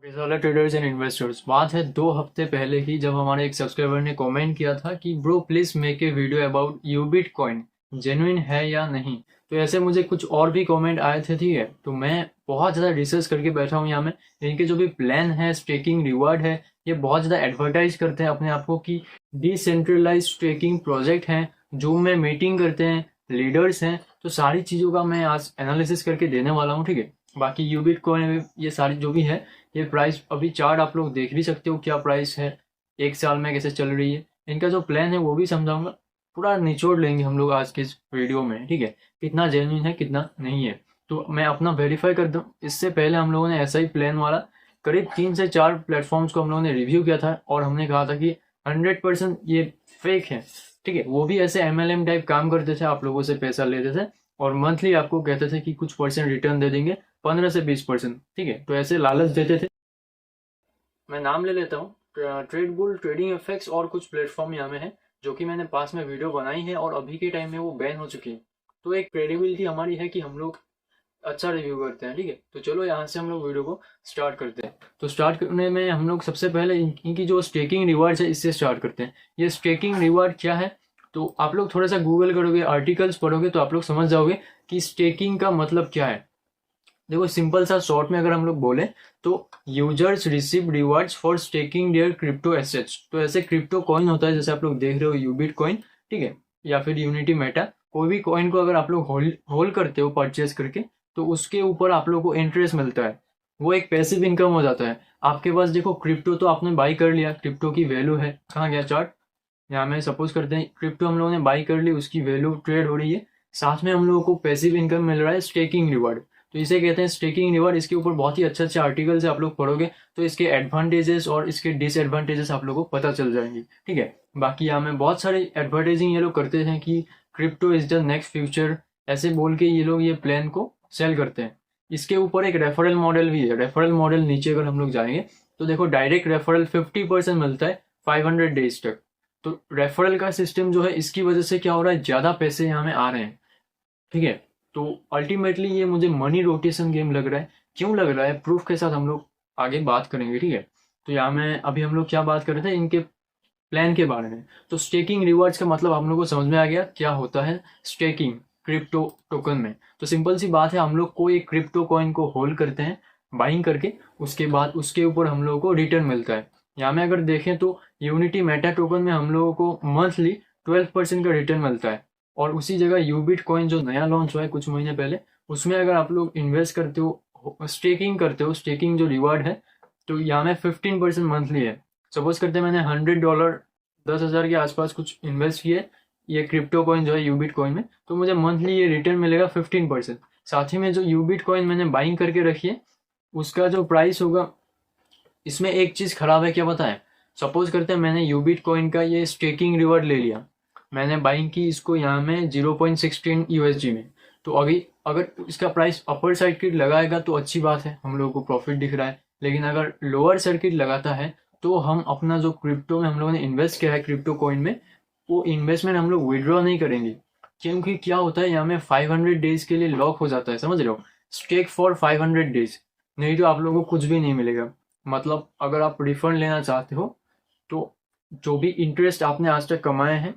Resolver traders and investors, बात है 2 हफ्ते पहले की, जब हमारे एक सब्सक्राइबर ने कमेंट किया था कि bro please make a video about Ubit coin, genuine है या नहीं। तो ऐसे मुझे कुछ और भी कमेंट आए थे, ठीक है। तो मैं बहुत ज़्यादा रिसर्च करके बैठा हूँ यहाँ में। इनके जो भी प्लान है, स्टेकिंग रिवार्ड है, ये बहुत ज़्यादा एडवर्टाइज करते हैं अपने आप को कि डिसेंट्रलाइज स्टेकिंग प्रोजेक्ट हैं, जूम में मीटिंग करते हैं, लीडर्स हैं। तो सारी चीज़ों का मैं आज एनालिसिस करके देने वाला हूँ, ठीक है। बाकी यूबिट कॉइन ये सारी जो भी है, ये प्राइस अभी चार्ट आप लोग देख भी सकते हो, क्या प्राइस है, एक साल में कैसे चल रही है। इनका जो प्लान है वो भी समझाऊंगा, पूरा निचोड़ लेंगे हम लोग आज के इस वीडियो में, ठीक है। कितना जेन्युइन है कितना नहीं है, तो मैं अपना वेरीफाई कर दूं। इससे पहले हम लोगों ने ऐसा ही प्लान वाला करीब 3 से 4 प्लेटफॉर्म्स को हम लोगों ने रिव्यू किया था, और हमने कहा था कि 100% ये फेक है, ठीक है। वो भी ऐसे MLM टाइप काम करते थे, आप लोगों से पैसा लेते थे और मंथली आपको कहते थे कि कुछ परसेंट रिटर्न दे देंगे, 15 से 20%, ठीक है। तो ऐसे लालच देते थे। मैं नाम ले लेता हूँ, ट्रेडबुल, ट्रेडिंग एफेक्स और कुछ प्लेटफॉर्म यहाँ में है, जो कि मैंने पास में वीडियो बनाई है और अभी के टाइम में वो बैन हो चुकी है। तो एक क्रेडिबिलिटी हमारी है कि हम लोग अच्छा रिव्यू करते हैं, ठीक है। तो चलो यहाँ से हम लोग वीडियो को स्टार्ट करते हैं। तो स्टार्ट करने में हम लोग सबसे पहले इनकी जो स्टेकिंग रिवार्ड्स है इससे स्टार्ट करते हैं। ये स्टेकिंग रिवार्ड क्या है, तो आप लोग थोड़ा सा गूगल करोगे, आर्टिकल्स पढ़ोगे तो आप लोग समझ जाओगे कि स्टेकिंग का मतलब क्या है। देखो सिंपल सा शॉर्ट में अगर हम लोग बोले तो users receive rewards for staking their crypto assets. तो ऐसे क्रिप्टो कॉइन होता है, जैसे आप लोग देख रहे हो यूबिट कॉइन, ठीक है, या फिर यूनिटी मेटा। कोई भी कॉइन को अगर आप लोग होल्ड करते हो परचेज करके, तो उसके ऊपर आप लोग को इंटरेस्ट मिलता है। वो एक पैसिव इनकम हो जाता है आपके पास। देखो क्रिप्टो तो आपने बाई कर लिया, क्रिप्टो की वैल्यू है, कहाँ गया चार्ट, यहाँ में सपोज करते हैं क्रिप्टो हम लोगों ने बाई कर ली, उसकी वैल्यू ट्रेड हो रही है, साथ में हम लोगों को पैसिव इनकम मिल रहा है, स्टेकिंग रिवार्ड। तो इसे कहते हैं स्टेकिंग रिवार्ड। इसके ऊपर बहुत ही अच्छे अच्छे आर्टिकल्स आप लोग पढ़ोगे तो इसके एडवांटेजेस और इसके डिसएडवांटेजेस आप लोगों को पता चल जाएंगे, ठीक है। बाकी यहाँ में बहुत सारे एडवर्टाइजिंग ये लोग करते हैं कि crypto is the next future, ऐसे बोल के ये लोग ये प्लान को सेल करते हैं। इसके ऊपर एक रेफरल मॉडल भी है। रेफरल मॉडल नीचे अगर हम लोग जाएंगे तो देखो डायरेक्ट रेफरल 50% मिलता है 500 डेज तक। तो रेफरल का सिस्टम जो है, इसकी वजह से क्या हो रहा है, ज्यादा पैसे यहाँ में आ रहे हैं, ठीक है। तो अल्टीमेटली ये मुझे मनी रोटेशन गेम लग रहा है। क्यों लग रहा है, प्रूफ के साथ हम लोग आगे बात करेंगे, ठीक है। तो यहाँ में अभी हम लोग क्या बात कर रहे थे, इनके प्लान के बारे में। तो स्टेकिंग रिवार्ड्स का मतलब हम लोग को समझ में आ गया क्या होता है स्टेकिंग क्रिप्टो टोकन में। तो सिंपल सी बात है, हम लोग कोई एक क्रिप्टो कॉइन को होल्ड करते हैं बाइंग करके, उसके बाद उसके ऊपर हम लोगों को रिटर्न मिलता है। यहाँ में अगर देखें तो यूनिटी मेटा टोकन में हम लोगों को मंथली 12% का रिटर्न मिलता है। और उसी जगह यूबिट कॉइन जो नया लॉन्च हुआ है कुछ महीने पहले, उसमें अगर आप लोग इन्वेस्ट करते हो, स्टेकिंग करते हो, स्टेकिंग जो रिवार्ड है, तो यहाँ में 15% मंथली है। सपोज करते हैं मैंने $100, 10,000 के आसपास कुछ इन्वेस्ट किए ये क्रिप्टो कॉइन जो है यूबिट कॉइन में, तो मुझे मंथली ये रिटर्न मिलेगा 15%। साथ ही में जो यूबिट कॉइन मैंने बाइंग करके रखी है, उसका जो प्राइस होगा, इसमें एक चीज खराब है, क्या पता है। सपोज करते हैं मैंने यूबिट कॉइन का ये स्टेकिंग रिवार्ड ले लिया, मैंने बाइंग की इसको यहाँ में 0.16 USD में। तो अभी अगर इसका प्राइस अपर सर्किट लगाएगा तो अच्छी बात है, हम लोगों को प्रॉफिट दिख रहा है। लेकिन अगर लोअर सर्किट लगाता है तो हम अपना जो क्रिप्टो में हम लोगों ने इन्वेस्ट किया है क्रिप्टो कॉइन में, वो इन्वेस्टमेंट हम लोग विड्रॉ नहीं करेंगे। क्योंकि क्या होता है, यहाँ में 500 डेज के लिए लॉक हो जाता है, समझ रहे हो, स्टेक फॉर 500 डेज। नहीं तो आप लोगों को कुछ भी नहीं मिलेगा। मतलब अगर आप रिफंड लेना चाहते हो तो जो भी इंटरेस्ट आपने आज तक कमाए हैं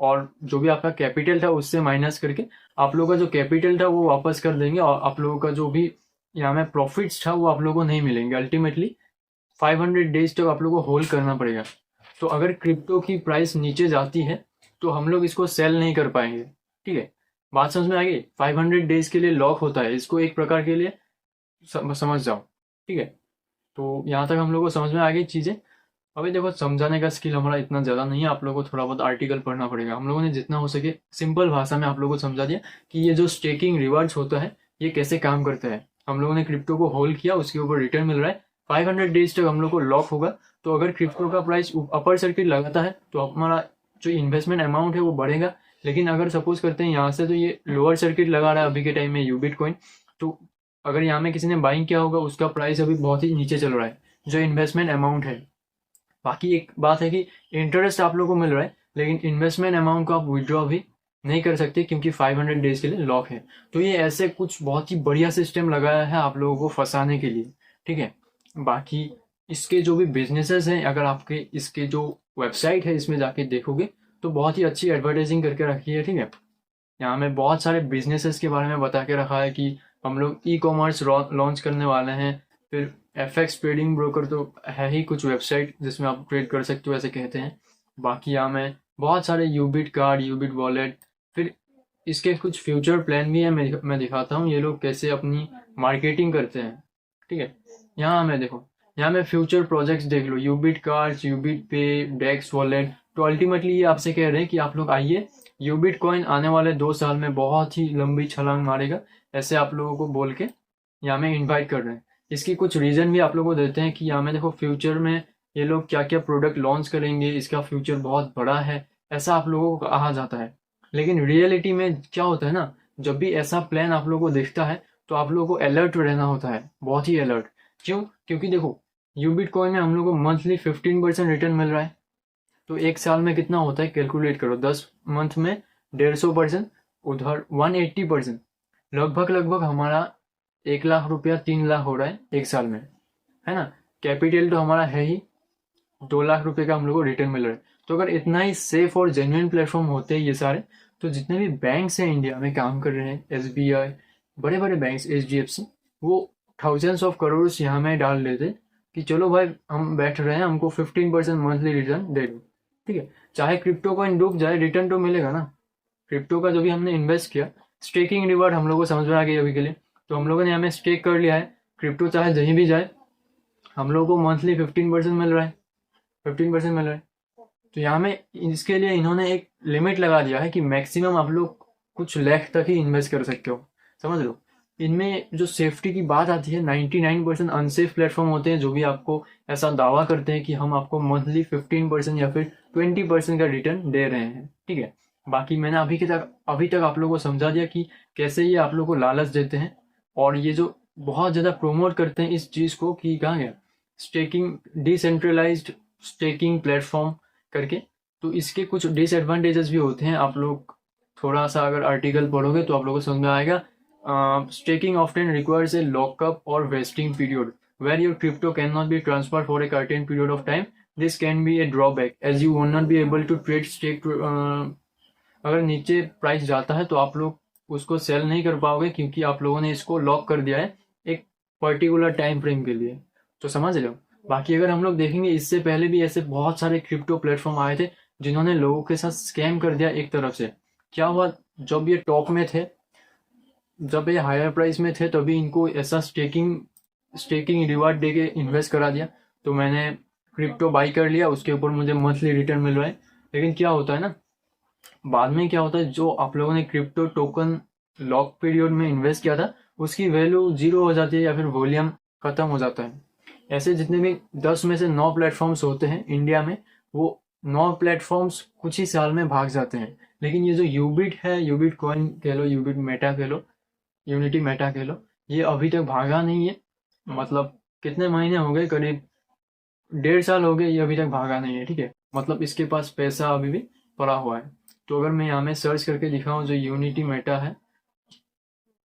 और जो भी आपका कैपिटल था उससे माइनस करके आप लोगों का जो कैपिटल था वो वापस कर देंगे, और आप लोगों का जो भी यहाँ में प्रॉफिट्स था वो आप लोगों को नहीं मिलेंगे। अल्टीमेटली 500 डेज तक आप लोगों को होल्ड करना पड़ेगा। तो अगर क्रिप्टो की प्राइस नीचे जाती है तो हम लोग इसको सेल नहीं कर पाएंगे, ठीक है। बात समझ में आ गई, 500 डेज के लिए लॉक होता है, इसको एक प्रकार के लिए समझ जाओ, ठीक है। तो यहाँ तक हम लोग को समझ में आ गई चीज़ें। अभी देखो समझाने का स्किल हमारा इतना ज़्यादा नहीं है, आप लोगों को थोड़ा बहुत आर्टिकल पढ़ना पड़ेगा। हम लोगों ने जितना हो सके सिंपल भाषा में आप लोगों को समझा दिया कि ये जो स्टेकिंग रिवार्ड्स होता है ये कैसे काम करता है। हम लोगों ने क्रिप्टो को होल्ड किया, उसके ऊपर रिटर्न मिल रहा है, 500 डेज तक हम लोग को लॉक होगा। तो अगर क्रिप्टो का प्राइस अपर सर्किट लगाता है तो हमारा जो इन्वेस्टमेंट अमाउंट है वो बढ़ेगा। लेकिन अगर सपोज करते हैं यहाँ से तो ये लोअर सर्किट लगा रहा है अभी के टाइम में यूबिट कॉइन, तो अगर यहाँ में किसी ने बाइंग किया होगा उसका प्राइस अभी बहुत ही नीचे चल रहा है जो इन्वेस्टमेंट अमाउंट है। बाकी एक बात है कि इंटरेस्ट आप लोगों को मिल रहा है, लेकिन इन्वेस्टमेंट अमाउंट को आप विड्रॉ भी नहीं कर सकते क्योंकि 500 डेज के लिए लॉक है। तो ये ऐसे कुछ बहुत ही बढ़िया सिस्टम लगाया है आप लोगों को फंसाने के लिए, ठीक है। बाकी इसके जो भी बिजनेसेस हैं, अगर आपके इसके जो वेबसाइट है इसमें जाके देखोगे तो बहुत ही अच्छी एडवर्टाइजिंग करके रखी है, ठीक है। यहाँ में बहुत सारे बिजनेसेस के बारे में बता के रखा है कि हम लोग ई कॉमर्स लॉन्च करने वाले हैं। फिर एफएक्स ट्रेडिंग ब्रोकर तो है ही कुछ वेबसाइट जिसमें आप ट्रेड कर सकते हो, ऐसे कहते हैं। बाकी यहाँ में बहुत सारे यूबिट कार्ड, यूबिट वॉलेट, फिर इसके कुछ फ्यूचर प्लान भी है। मैं दिखाता हूँ ये लोग कैसे अपनी मार्केटिंग करते हैं, ठीक है। यहाँ में देखो, यहाँ में फ्यूचर प्रोजेक्ट्स देख लो, यूबिट कार्ड्स, यूबिट पे, डेक्स वॉलेट। तो अल्टीमेटली ये आपसे कह रहे हैं कि आप लोग आइए, यूबिट कॉइन आने वाले 2 साल में बहुत ही लंबी छलांग मारेगा, ऐसे आप लोगों को बोल के यहाँ में इनवाइट कर रहे हैं। इसकी कुछ रीजन भी आप लोगों को देते हैं कि यहाँ में देखो फ्यूचर में ये लोग क्या क्या प्रोडक्ट लॉन्च करेंगे, इसका फ्यूचर बहुत बड़ा है, ऐसा आप लोगों को कहा जाता है। लेकिन रियलिटी में क्या होता है ना, जब भी ऐसा प्लान आप लोगों को दिखता है तो आप लोगों को अलर्ट रहना होता है, बहुत ही अलर्ट। क्यों? क्योंकि देखो यूबिट कॉइन में हम लोग को मंथली 15% रिटर्न मिल रहा है। तो 1 साल में कितना होता है, कैलकुलेट करो। 10 मंथ में 150%, उधर 180%, लगभग हमारा 1 लाख रुपया 3 लाख हो रहा है 1 साल में, है ना। कैपिटल तो हमारा है ही 2 लाख रुपए का हम लोग को रिटर्न मिल रहा है। तो अगर इतना ही सेफ और जेन्युइन प्लेटफॉर्म होते हैं ये सारे, तो जितने भी बैंक्स हैं इंडिया में काम कर रहे हैं, एसबीआई, बड़े बड़े बैंक्स, एचडीएफसी, वो थाउजेंड्स ऑफ करोड़ यहाँ में डाल देते कि चलो भाई हम बैठ रहे हैं, हमको 15% मंथली रिटर्न दे दो, ठीक है। चाहे क्रिप्टो कॉइन डूब जाए, रिटर्न तो मिलेगा ना। क्रिप्टो का जो भी हमने इन्वेस्ट किया, स्टेकिंग रिवार्ड हम लोग को समझ में आ गई अभी के लिए। तो हम लोगों ने हमें स्टेक कर लिया है, क्रिप्टो चाहे कहीं भी जाए, हम लोग को मंथली 15% मिल रहा है, 15% मिल रहा है। तो यहाँ में इसके लिए इन्होंने एक लिमिट लगा दिया है कि मैक्सिमम आप लोग कुछ लाख तक ही इन्वेस्ट कर सकते हो, समझ लो। इनमें जो सेफ्टी की बात आती है, 99% अनसेफ प्लेटफॉर्म होते हैं जो भी आपको ऐसा दावा करते हैं कि हम आपको मंथली 15% या फिर 20% का रिटर्न दे रहे हैं, ठीक है। बाकी मैंने अभी तक आप लोगों को समझा दिया कि कैसे ये आप लोगों को लालच देते हैं, और ये जो बहुत ज़्यादा प्रोमोट करते हैं इस चीज़ को कि कहाँ गया स्टेकिंग, डिसेंट्रलाइज्ड स्टेकिंग प्लेटफॉर्म करके। तो इसके कुछ डिसएडवांटेजेस भी होते हैं। आप लोग थोड़ा सा अगर आर्टिकल पढ़ोगे तो आप लोगों को समझ में आएगा। Staking often requires a lockup और vesting period where your crypto can not be transfer for a certain period of time. This can be a drawback as you won't not be able to trade stake. अगर नीचे price जाता है तो आप लोग उसको cell नहीं कर पाओगे, क्योंकि आप लोगों ने इसको लॉक कर दिया है एक पर्टिकुलर टाइम फ्रेम के लिए। तो समझ रहे हो। बाकी अगर हम लोग देखेंगे, इससे पहले भी ऐसे बहुत सारे क्रिप्टो प्लेटफॉर्म आए थे जिन्होंने लोगों के साथ स्कैम कर दिया एक तरफ से। क्या हुआ, जब ये टॉप में थे, जब ये हायर प्राइस में थे, तभी इनको ऐसा स्टेकिंग रिवार्ड दे के इन्वेस्ट करा दिया। तो मैंने क्रिप्टो बाई कर लिया, उसके ऊपर मुझे मंथली रिटर्न मिल रहा है। लेकिन क्या होता है ना, बाद में क्या होता है, जो आप लोगों ने क्रिप्टो टोकन लॉक पीरियड में इन्वेस्ट किया था उसकी वैल्यू 0 हो जाती है या फिर वॉल्यूम खत्म हो जाता है। ऐसे जितने भी 10 में से 9 प्लेटफॉर्म्स होते हैं इंडिया में, वो 9 प्लेटफॉर्म्स कुछ ही साल में भाग जाते हैं। लेकिन ये जो यूबिट है, यूबिट कॉइन कह लो, यूबिट मेटा कह लो, यूनिटी मेटा कह लो, ये अभी तक भागा नहीं है। मतलब कितने महीने हो गए, करीब 1.5 साल हो गए, ये अभी तक भागा नहीं है, ठीक है। मतलब इसके पास पैसा अभी भी पड़ा हुआ है। तो अगर मैं यहाँ में सर्च करके दिखाऊं, जो यूनिटी मेटा है,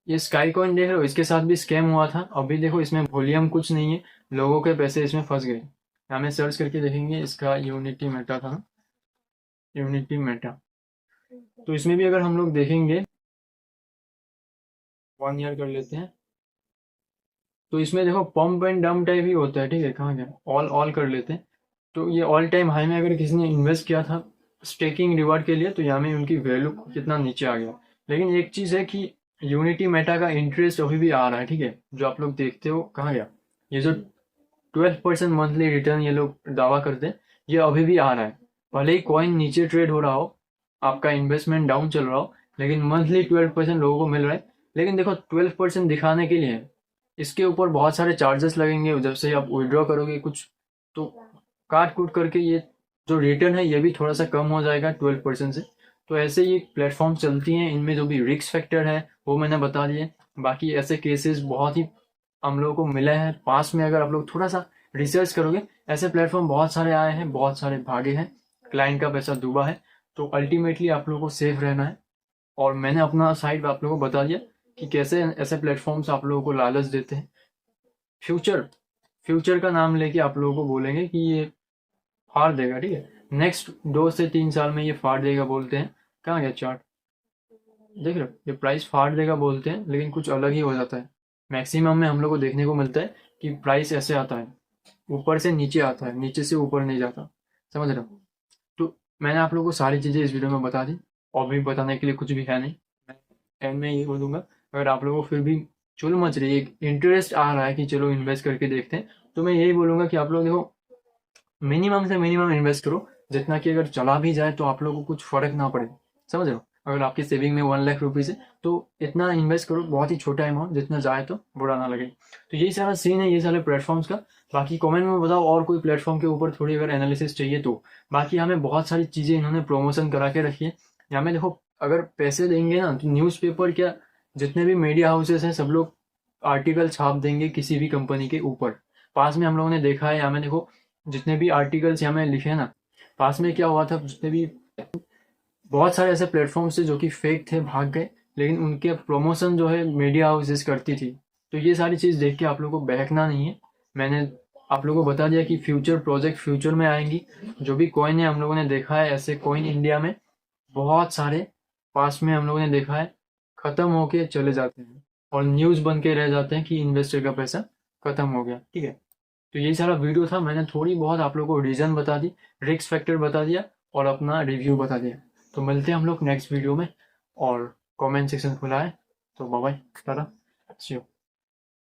ये स्काई कॉइन देख रहे हो, इसके साथ भी स्कैम हुआ था। अभी देखो इसमें वॉल्यूम कुछ नहीं है, लोगों के पैसे इसमें फंस गए। यहाँ में सर्च करके देखेंगे, इसका यूनिटी मेटा था, यूनिटी मेटा। तो इसमें भी अगर हम लोग देखेंगे, 1 ईयर कर लेते हैं, तो इसमें देखो पंप एंड डंप टाइप ही होता है, ठीक है। कहाँ गया, ऑल कर लेते हैं। तो ये ऑल टाइम हाई में अगर किसी ने इन्वेस्ट किया था स्टेकिंग रिवार्ड के लिए, तो यहाँ में उनकी वैल्यू कितना नीचे आ गया। लेकिन एक चीज़ है कि यूनिटी मेटा का इंटरेस्ट अभी भी आ रहा है, ठीक है। जो आप लोग देखते हो, कहाँ गया, ये जो 12% मंथली रिटर्न ये लोग दावा करते हैं, ये अभी भी आ रहा है। भले ही कॉइन नीचे ट्रेड हो रहा हो, आपका इन्वेस्टमेंट डाउन चल रहा हो, लेकिन मंथली 12% लोगों को मिल रहा है। लेकिन देखो 12% दिखाने के लिए इसके ऊपर बहुत सारे चार्जेस लगेंगे। जब से आप विड्रॉ करोगे कुछ, तो काट कूट करके ये जो रिटर्न है ये भी थोड़ा सा कम हो जाएगा 12% से। तो ऐसे ये प्लेटफॉर्म चलती हैं, इनमें जो भी रिस्क फैक्टर है वो मैंने बता दिए। बाकी ऐसे केसेस बहुत ही हम लोगों को मिले हैं पास में। अगर आप लोग थोड़ा सा रिसर्च करोगे, ऐसे प्लेटफॉर्म बहुत सारे आए हैं, बहुत सारे भागे हैं, क्लाइंट का पैसा डूबा है। तो अल्टीमेटली आप लोगों को सेफ रहना है। और मैंने अपना साइड आप लोगों को बता दिया कि कैसे ऐसे प्लेटफॉर्म्स आप लोगों को लालच देते हैं। फ्यूचर फ्यूचर का नाम लेके आप लोगों को बोलेंगे कि ये फाड़ देगा, ठीक है, नेक्स्ट 2 से 3 साल में ये फाड़ देगा बोलते हैं। कहाँ गया चार्ट, देख रहे हो, ये प्राइस फाड़ देगा बोलते हैं, लेकिन कुछ अलग ही हो जाता है। मैक्सिमम में हम लोग को देखने को मिलता है कि प्राइस ऐसे आता है, ऊपर से नीचे आता है, नीचे से ऊपर नहीं जाता, समझ रहे हो। तो मैंने आप लोगों को सारी चीज़ें इस वीडियो में बता दी, और भी बताने के लिए कुछ भी है नहीं। मैं एंड में ये बोलूँगा, अगर आप लोगों को फिर भी चुल मच रही है, इंटरेस्ट आ रहा है कि चलो इन्वेस्ट करके देखते हैं, तो मैं यही बोलूँगा कि आप लोग देखो, मिनिमम से मिनिमम इन्वेस्ट करो, जितना कि अगर चला भी जाए तो आप लोगों को कुछ फर्क ना पड़े, समझ रहे हो। अगर आपकी सेविंग में 1 लाख रुपीज़ है तो इतना इन्वेस्ट करो, बहुत ही छोटा अमाउंट, जितना जाए तो बुरा ना लगे। तो यही सारा सीन है ये सारे प्लेटफॉर्म्स का। बाकी कमेंट में बताओ और कोई प्लेटफॉर्म के ऊपर थोड़ी अगर एनालिसिस चाहिए तो। बाकी हमें बहुत सारी चीज़ें इन्होंने प्रमोशन करा के रखी है यहाँ में, देखो अगर पैसे देंगे ना तो न्यूज़पेपर क्या, जितने भी मीडिया हाउसेस हैं सब लोग आर्टिकल छाप देंगे किसी भी कंपनी के ऊपर। पास में हम लोगों ने देखा है यहाँ में, देखो जितने भी आर्टिकल्स यहाँ में लिखे हैं ना, पास में क्या हुआ था, जितने भी बहुत सारे ऐसे प्लेटफॉर्म्स थे जो कि फेक थे, भाग गए, लेकिन उनके प्रमोशन जो है मीडिया हाउसेस करती थी। तो ये सारी चीज़ देख के आप लोगों को बहकना नहीं है। मैंने आप लोगों को बता दिया कि फ्यूचर प्रोजेक्ट फ्यूचर में आएंगी। जो भी कॉइन है हम लोगों ने देखा है, ऐसे कॉइन इंडिया में बहुत सारे पास में हम लोगों ने देखा है खत्म होके चले जाते हैं, और न्यूज़ बन के रह जाते हैं कि इन्वेस्टर का पैसा खत्म हो गया, ठीक है। तो यही सारा वीडियो था, मैंने थोड़ी बहुत आप लोगों को रीजन बता दी, रिस्क फैक्टर बता दिया, और अपना रिव्यू बता दिया। तो मिलते हैं हम लोग नेक्स्ट वीडियो में, और कमेंट सेक्शन खुला है, तो bye bye, tata, see you.